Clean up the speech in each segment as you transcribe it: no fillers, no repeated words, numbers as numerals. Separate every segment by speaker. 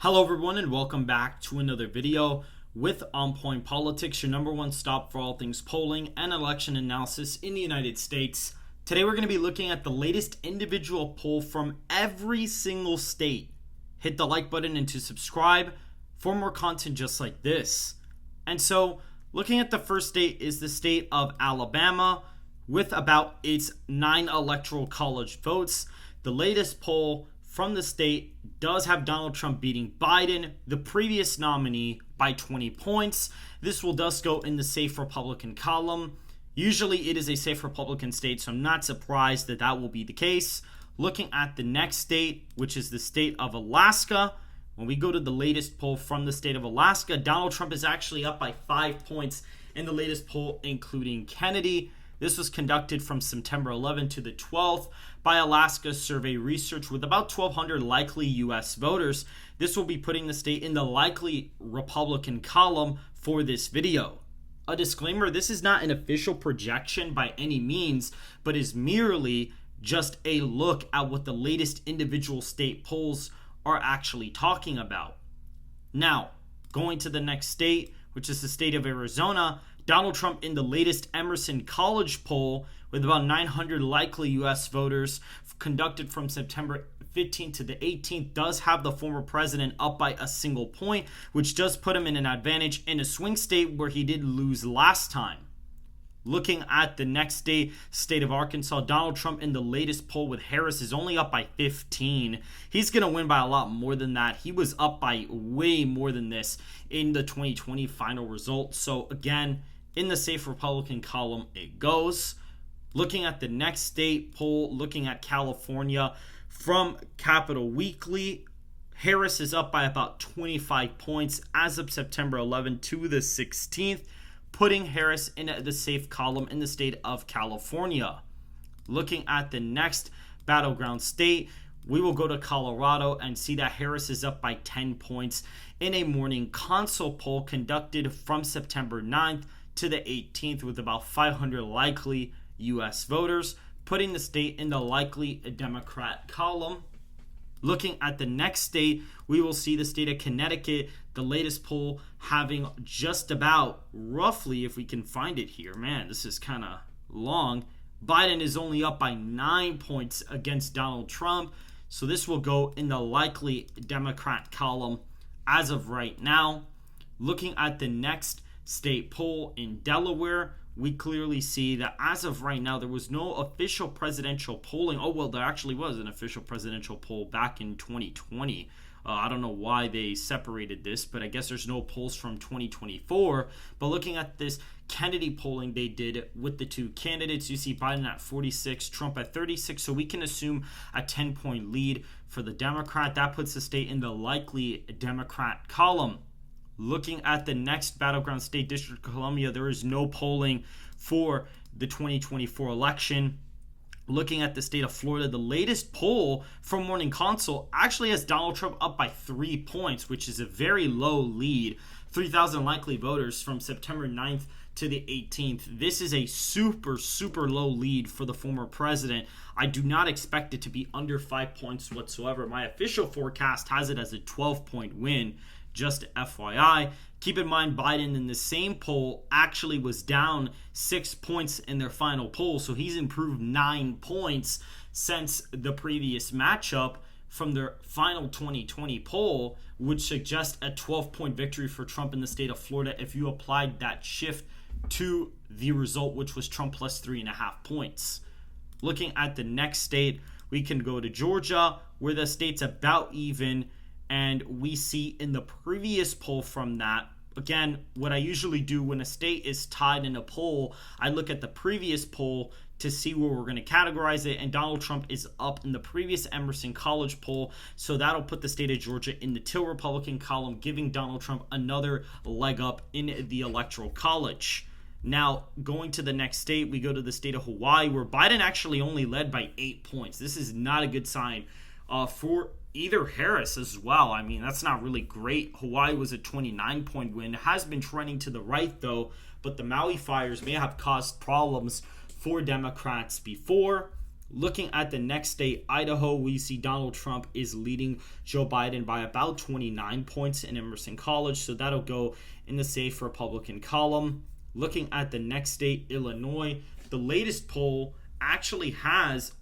Speaker 1: Hello everyone and welcome back to another video with On Point Politics, your number one stop for all things polling and election analysis in the United States. Today we're going to be looking at the latest individual poll from every single state. Hit the like button and to subscribe for more content just like this. And so looking at the first state is the state of Alabama with about its 9 electoral college votes. The latest poll from the state does have Donald Trump beating Biden, the previous nominee, by 20 points. This will thus go in the safe Republican column. Usually it is a safe Republican state, so I'm not surprised that that will be the case. Looking at the next state, which is the state of Alaska, when we go to the latest poll from the state of Alaska, Donald Trump is actually up by 5 points in the latest poll, including Kennedy. This was conducted from September 11th to the 12th by Alaska Survey Research with about 1,200 likely U.S. voters. This will be putting the state in the likely Republican column for this video. A disclaimer, this is not an official projection by any means, but is merely just a look at what the latest individual state polls are actually talking about. Now, going to the next state, which is the state of Arizona, Donald Trump in the latest Emerson College poll with about 900 likely U.S. voters conducted from September 15th to the 18th does have the former president up by a single point, which does put him in an advantage in a swing state where he did lose last time. Looking at the next state of Arkansas, Donald Trump in the latest poll with Harris is only up by 15. He's going to win by a lot more than that. He was up by way more than this in the 2020 final result. So again, in the safe Republican column it goes. Looking at the next state poll, looking at California from Capital Weekly, Harris is up by about 25 points as of September 11th to the 16th, putting Harris in the safe column in the state of California. Looking at the next battleground state, we will go to Colorado and see that Harris is up by 10 points in a morning consult poll conducted from September 9th to the 18th with about 500 likely U.S. voters, putting the state in the likely Democrat column. Looking at the next state, we will see the state of Connecticut, the latest poll having just about, roughly, if we can find it here, man, this is kind of long, Biden is only up by 9 points against Donald Trump, so this will go in the likely Democrat column as of right now. Looking at the next state poll in Delaware, we clearly see that as of right now, there was no official presidential polling. Oh, well, there actually was an official presidential poll back in 2020. I don't know why they separated this, but I guess there's no polls from 2024. But looking at this Kennedy polling they did with the two candidates, you see Biden at 46, Trump at 36. So we can assume a 10-point lead for the Democrat. That puts the state in the likely Democrat column. Looking at the next battleground state, District of Columbia, there is no polling for the 2024 election. Looking at the state of Florida, the latest poll from Morning Consult actually has Donald Trump up by 3 points, which is a very low lead. 3,000 likely voters from September 9th to the 18th. This is a super low lead for the former president. I do not expect it to be under 5 points whatsoever. My official forecast has it as a 12-point win. Just FYI, keep in mind Biden in the same poll actually was down 6 points in their final poll, so he's improved 9 points since the previous matchup from their final 2020 poll, which suggests a 12-point victory for Trump in the state of Florida if you applied that shift to the result, which was Trump plus 3.5 points. Looking at the next state, we can go to Georgia, where the state's about even. And we see in the previous poll from that, again, what I usually do when a state is tied in a poll, I look at the previous poll to see where we're going to categorize it. And Donald Trump is up in the previous Emerson College poll. So that'll put the state of Georgia in the Till Republican column, giving Donald Trump another leg up in the Electoral College. Now, going to the next state, we go to the state of Hawaii, where Biden actually only led by 8 points. This is not a good sign for either Harris as well. I mean, that's not really great. Hawaii was a 29-point win. It has been trending to the right, though, but the Maui fires may have caused problems for Democrats before. Looking at the next state, Idaho, we see Donald Trump is leading Joe Biden by about 29 points in Emerson College, so that'll go in the safe Republican column. Looking at the next state, Illinois, the latest poll actually has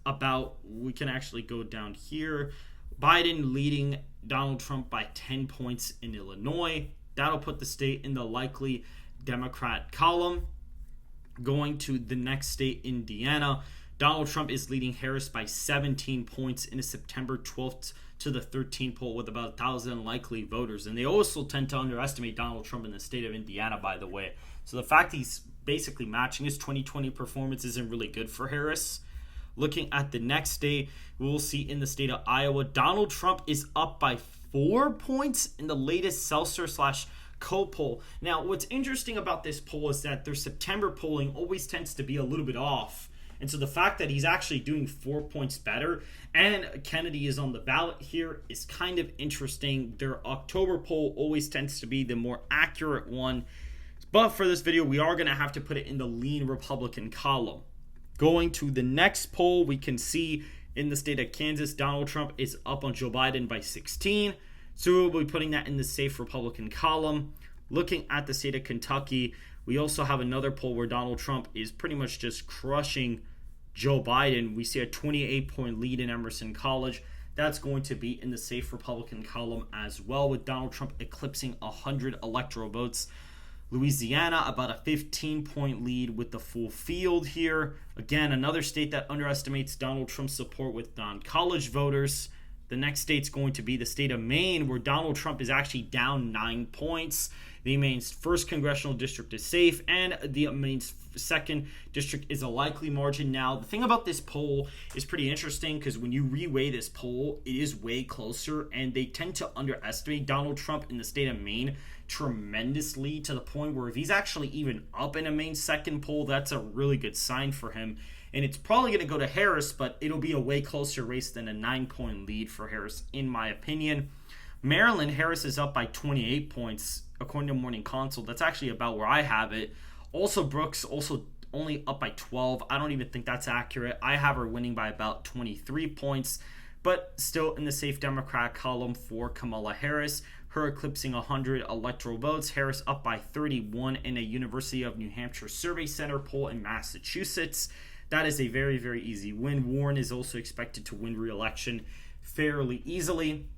Speaker 1: we can actually go down here, Biden leading Donald Trump by 10 points in Illinois. That'll put the state in the likely Democrat column. Going to the next state, Indiana, Donald Trump is leading Harris by 17 points in a September 12th to the 13th poll with about 1,000 likely voters. And they also tend to underestimate Donald Trump in the state of Indiana, by the way. So the fact he's basically matching his 2020 performance isn't really good for Harris. Looking at the next state, we will see in the state of Iowa, Donald Trump is up by 4 points in the latest Seltzer/Coe poll. Now, what's interesting about this poll is that their September polling always tends to be a little bit off. And so the fact that he's actually doing 4 points better and Kennedy is on the ballot here is kind of interesting. Their October poll always tends to be the more accurate one. But for this video, we are going to have to put it in the lean Republican column. Going to the next poll, we can see in the state of Kansas, Donald Trump is up on Joe Biden by 16. So we'll be putting that in the safe Republican column. Looking at the state of Kentucky, we also have another poll where Donald Trump is pretty much just crushing Joe Biden. We see a 28-point lead in Emerson College. That's going to be in the safe Republican column as well, with Donald Trump eclipsing 100 electoral votes. Louisiana, about a 15-point lead with the full field here. Again, another state that underestimates Donald Trump's support with non-college voters. The next state's going to be the state of Maine, where Donald Trump is actually down 9 points. The Maine's first congressional district is safe, and the Maine's second district is a likely margin. Now, the thing about this poll is pretty interesting because when you reweigh this poll, it is way closer, and they tend to underestimate Donald Trump in the state of Maine tremendously, to the point where if he's actually even up in a Maine second poll, that's a really good sign for him. And it's probably going to go to Harris, but it'll be a way closer race than a 9-point lead for Harris, in my opinion. Maryland, Harris is up by 28 points, according to Morning Consult. That's actually about where I have it. Also, Brooks also only up by 12. I don't even think that's accurate. I have her winning by about 23 points, but still in the safe Democrat column for Kamala Harris. Her eclipsing 100 electoral votes. Harris up by 31 in a University of New Hampshire Survey Center poll in Massachusetts. That is a very, very easy win. Warren is also expected to win re-election fairly easily.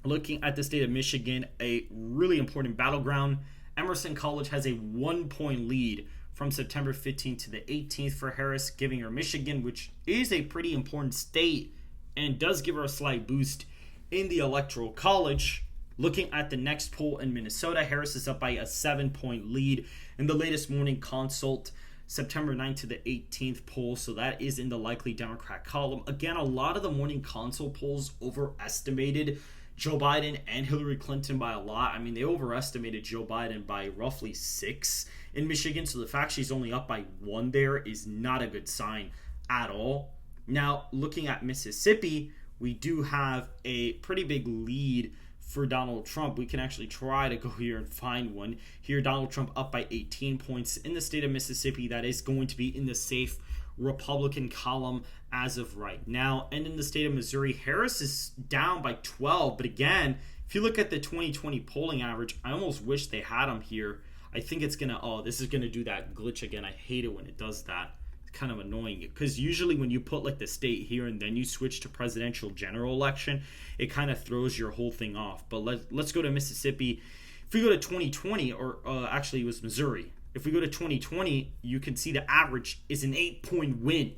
Speaker 1: Looking at the state of Michigan, a really important battleground. Emerson College has a 1-point lead from September 15th to the 18th for Harris, giving her Michigan, which is a pretty important state and does give her a slight boost in the Electoral College. Looking at the next poll in Minnesota, Harris is up by a 7-point lead in the latest Morning Consult September 9th to the 18th poll, so that is in the likely Democrat column. Again, a lot of the Morning Consult polls overestimated Joe Biden and Hillary Clinton by a lot. I mean, they overestimated Joe Biden by roughly 6 in Michigan, so the fact she's only up by 1 there is not a good sign at all. Now, looking at Mississippi, we do have a pretty big lead for Donald Trump. We can actually try to go here and find one. Here, Donald Trump up by 18 points in the state of Mississippi. That is going to be in the safe Republican column as of right now. And in the state of Missouri, Harris is down by 12. But again, if you look at the 2020 polling average, I almost wish they had him here. I think it's going to, this is going to do that glitch again. I hate it when it does that. Kind of annoying, because usually when you put like the state here and then you switch to presidential general election, it kind of throws your whole thing off. But let's go to Mississippi. If we go to 2020, or actually it was Missouri. If we go to 2020, you can see the average is an 8-point win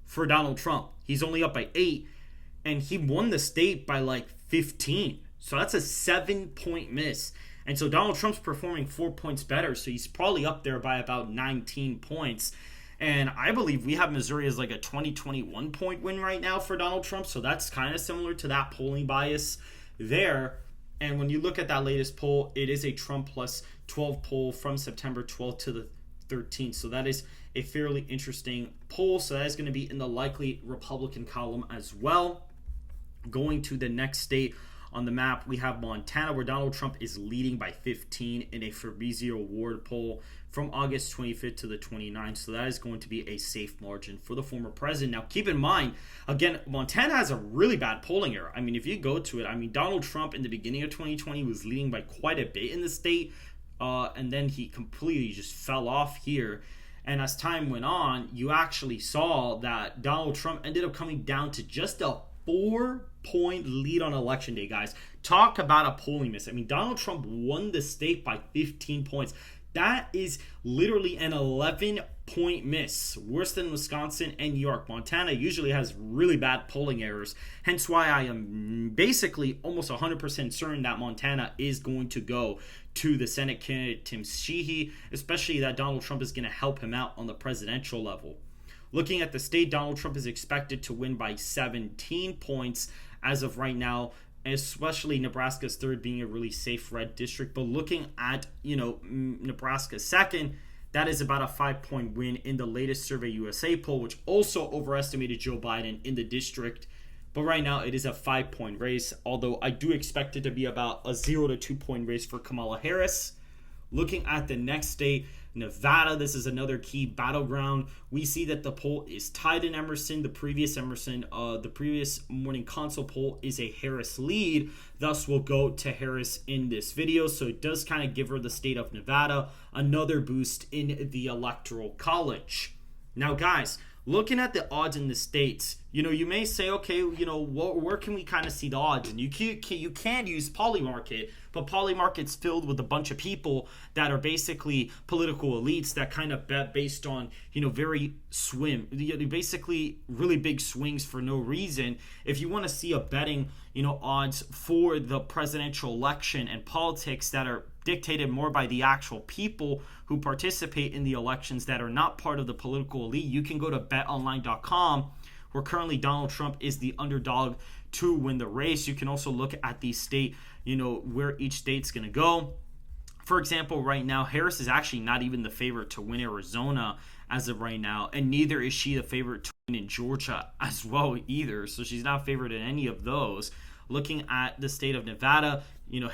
Speaker 1: for Donald Trump. He's only up by 8, and he won the state by like 15. So that's a 7-point miss. And so Donald Trump's performing 4 points better, so he's probably up there by about 19 points. And I believe we have Missouri as like a 20-21 point win right now for Donald Trump. So that's kind of similar to that polling bias there. And when you look at that latest poll, it is a Trump plus 12 poll from September 12th to the 13th. So that is a fairly interesting poll. So that is going to be in the likely Republican column as well. Going to the next state, on the map, we have Montana, where Donald Trump is leading by 15 in a Fabrizio Ward poll from August 25th to the 29th. So that is going to be a safe margin for the former president. Now, keep in mind, again, Montana has a really bad polling error. I mean, if you go to it, I mean, Donald Trump in the beginning of 2020 was leading by quite a bit in the state, and then he completely just fell off here. And as time went on, you actually saw that Donald Trump ended up coming down to just a 4-point lead on election day, guys. Talk about a polling miss. I mean, Donald Trump won the state by 15 points. That is literally an 11-point miss, worse than Wisconsin and New York. Montana usually has really bad polling errors, hence why I am basically almost 100% certain that Montana is going to go to the Senate candidate Tim Sheehy, especially that Donald Trump is going to help him out on the presidential level. Looking at the state, Donald Trump is expected to win by 17 points as of right now, especially Nebraska's third being a really safe red district. But looking at, Nebraska's second, that is about a 5-point win in the latest Survey USA poll, which also overestimated Joe Biden in the district. But right now it is a 5-point race, although I do expect it to be about a 0 to 2-point race for Kamala Harris. Looking at the next state, Nevada, this is another key battleground. We see that the poll is tied in Emerson. The previous morning console poll is a Harris lead. Thus, we'll go to Harris in this video. So it does kind of give her, the state of Nevada, another boost in the Electoral College. Now, guys, looking at the odds in the states, you may say, okay, where can we kind of see the odds? And you can use Polymarket, but Polymarket's filled with a bunch of people that are basically political elites that kind of bet based on, basically really big swings for no reason. If you want to see a betting, odds for the presidential election and politics that are dictated more by the actual people who participate in the elections that are not part of the political elite, you can go to betonline.com, where currently Donald Trump is the underdog to win the race. You can also look at the state, where each state's going to go. For example, right now, Harris is actually not even the favorite to win Arizona as of right now, and neither is she the favorite to win in Georgia as well either. So she's not favored in any of those. Looking at the state of Nevada,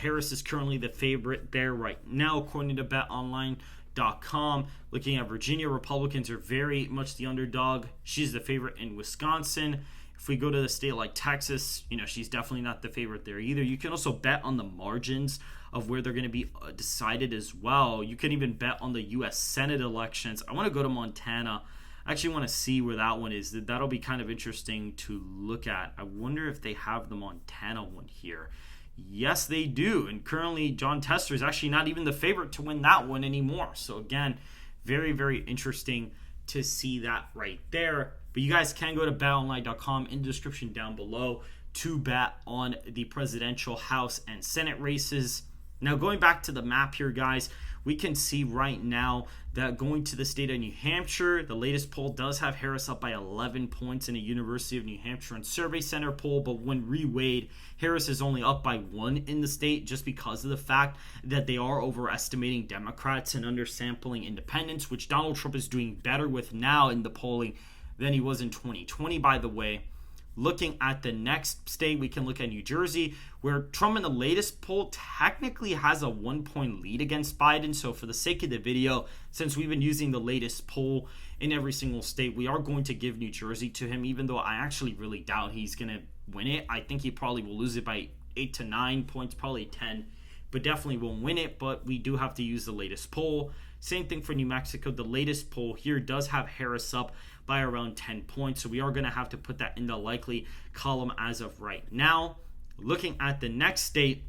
Speaker 1: Harris is currently the favorite there right now, according to betonline.com. Looking at Virginia, Republicans are very much the underdog. She's the favorite in Wisconsin. If we go to the state like Texas, she's definitely not the favorite there either. You can also bet on the margins of where they're going to be decided as well. You can even bet on the U.S. Senate elections. I want to go to Montana. I actually want to see where that one is. That'll be kind of interesting to look at. I wonder if they have the Montana one here. Yes, they do. And currently, John Tester is actually not even the favorite to win that one anymore. So again, very, very interesting to see that right there. But you guys can go to betonline.com in the description down below to bet on the presidential, House, and Senate races. Now, going back to the map here, guys, we can see right now that going to the state of New Hampshire, the latest poll does have Harris up by 11 points in a University of New Hampshire and Survey Center poll, but when reweighed, Harris is only up by 1 in the state just because of the fact that they are overestimating Democrats and undersampling independents, which Donald Trump is doing better with now in the polling than he was in 2020, by the way. Looking at the next state, we can look at New Jersey, where Trump in the latest poll technically has a 1-point lead against Biden. So for the sake of the video, since we've been using the latest poll in every single state, we are going to give New Jersey to him, even though I actually really doubt he's going to win it. I think he probably will lose it by 8 to 9 points, probably 10, but definitely won't win it. But we do have to use the latest poll. Same thing for New Mexico. The latest poll here does have Harris up by around 10 points. So we are going to have to put that in the likely column as of right now. Looking at the next state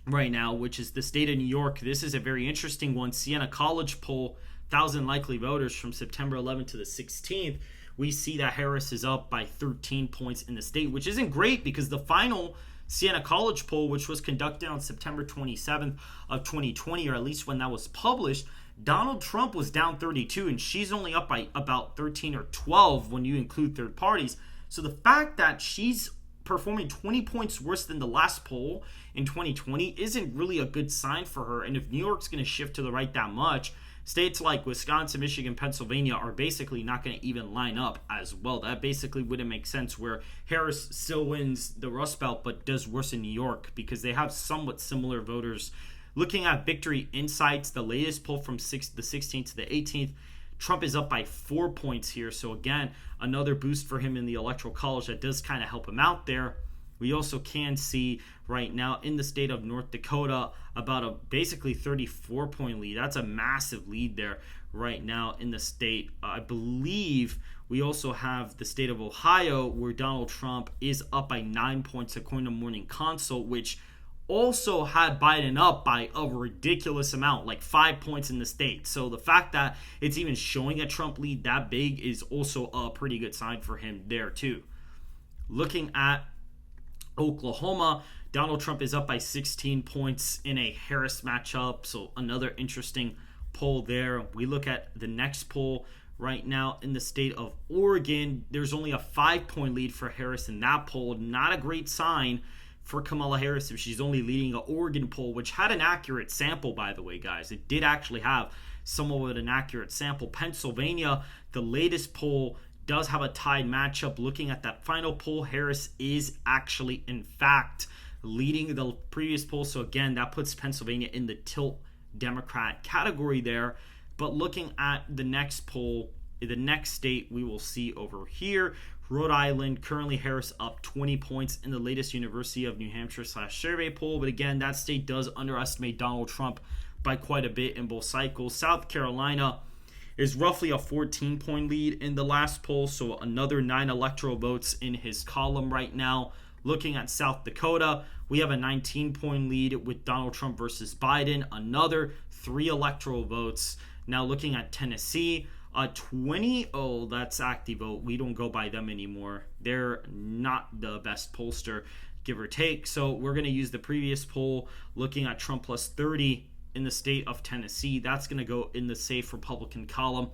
Speaker 1: right now, which is the state of New York. This is a very interesting one. Siena College poll, 1,000 likely voters from September 11th to the 16th. We see that Harris is up by 13 points in the state, which isn't great because the final Siena College poll, which was conducted on September 27th of 2020, or at least when that was published, Donald Trump was down 32, and she's only up by about 13 or 12 when you include third parties. So the fact that she's performing 20 points worse than the last poll in 2020 isn't really a good sign for her. And if New York's going to shift to the right that much, states like Wisconsin, Michigan, Pennsylvania are basically not going to even line up as well. That basically wouldn't make sense, where Harris still wins the Rust Belt but does worse in New York because they have somewhat similar voters. Looking at Victory Insights, the latest poll from the 16th to the 18th, Trump is up by 4 points here. So again, another boost for him in the Electoral College that does kind of help him out there. We also can see right now in the state of North Dakota about a basically 34-point lead. That's a massive lead there right now in the state. I believe we also have the state of Ohio, where Donald Trump is up by 9 points according to Morning Consult, which also had Biden up by a ridiculous amount, like 5 points in the state. So the fact that it's even showing a Trump lead that big is also a pretty good sign for him there too. Looking at Oklahoma, Donald Trump is up by 16 points in a Harris matchup, so another interesting poll there. We look at the next poll right now in the state of Oregon. There's only a 5-point lead for Harris in that poll. Not a great sign for Kamala Harris if she's only leading an Oregon poll, which had an accurate sample, by the way, guys. It did actually have somewhat of an accurate sample. Pennsylvania, the latest poll, does have a tied matchup. Looking at that final poll, Harris is actually, in fact, leading the previous poll. So again, that puts Pennsylvania in the tilt Democrat category there. But looking at the next poll, the next state we will see over here, Rhode Island, currently Harris up 20 points in the latest University of New Hampshire /survey poll. But again, that state does underestimate Donald Trump by quite a bit in both cycles. South Carolina is roughly a 14-point lead in the last poll, so another 9 electoral votes in his column right now. Looking at South Dakota, we have a 19-point lead with Donald Trump versus Biden, another 3 electoral votes. Now looking at Tennessee, a 20, that's ActiVote. We don't go by them anymore. They're not the best pollster, give or take. So we're going to use the previous poll, looking at Trump plus 30 in the state of Tennessee. That's going to go in the safe Republican column.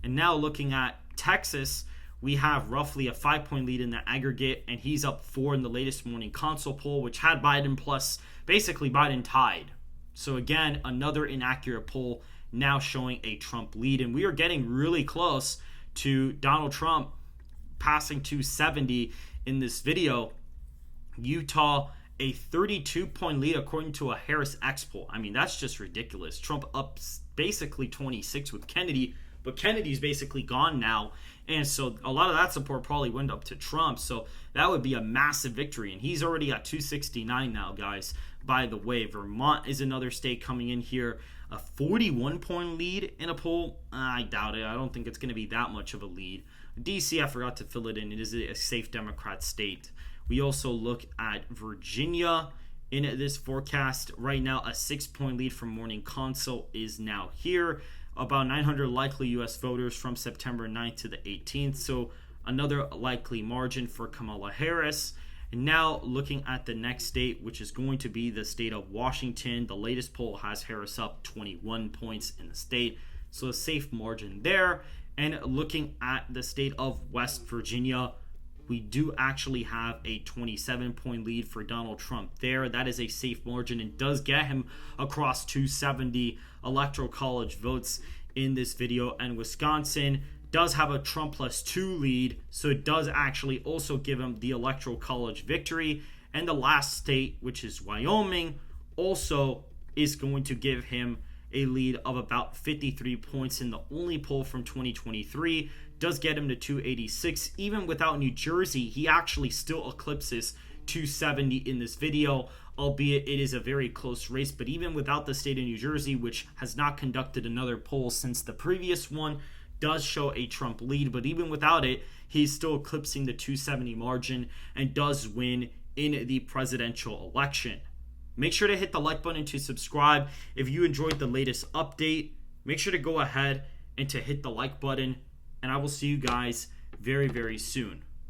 Speaker 1: And now looking at Texas, we have roughly a 5-point lead in the aggregate, and he's up 4 in the latest Morning Consult poll, which had Biden plus, basically Biden tied. So again, another inaccurate poll now showing a Trump lead. And we are getting really close to Donald Trump passing 270 in this video. Utah, a 32-point lead according to a Harris X poll. I mean, that's just ridiculous. Trump up basically 26 with Kennedy, but Kennedy's basically gone now. And so a lot of that support probably went up to Trump. So that would be a massive victory. And he's already at 269 now, guys. By the way, Vermont is another state coming in here. A 41-point lead in a poll? I doubt it. I don't think it's going to be that much of a lead. DC, I forgot to fill it in. It is a safe Democrat state. We also look at Virginia in this forecast. Right now, a 6-point lead from Morning Consult is now here. About 900 likely U.S. voters from September 9th to the 18th. So another likely margin for Kamala Harris. And now looking at the next state, which is going to be the state of Washington. The latest poll has Harris up 21 points in the state. So a safe margin there. And looking at the state of West Virginia, we do actually have a 27-point lead for Donald Trump there. That is a safe margin and does get him across 270 electoral college votes in this video. And Wisconsin does have a Trump plus 2 lead, so it does actually also give him the electoral college victory. And the last state, which is Wyoming, also is going to give him a lead of about 53 points in the only poll from 2023. Does get him to 286. Even without New Jersey, he actually still eclipses 270 in this video, albeit it is a very close race. But even without the state of New Jersey, which has not conducted another poll since the previous one, does show a Trump lead. But even without it, he's still eclipsing the 270 margin and does win in the presidential election. Make sure to hit the like button to subscribe. If you enjoyed the latest update, make sure to go ahead and to hit the like button. And I will see you guys very, very soon.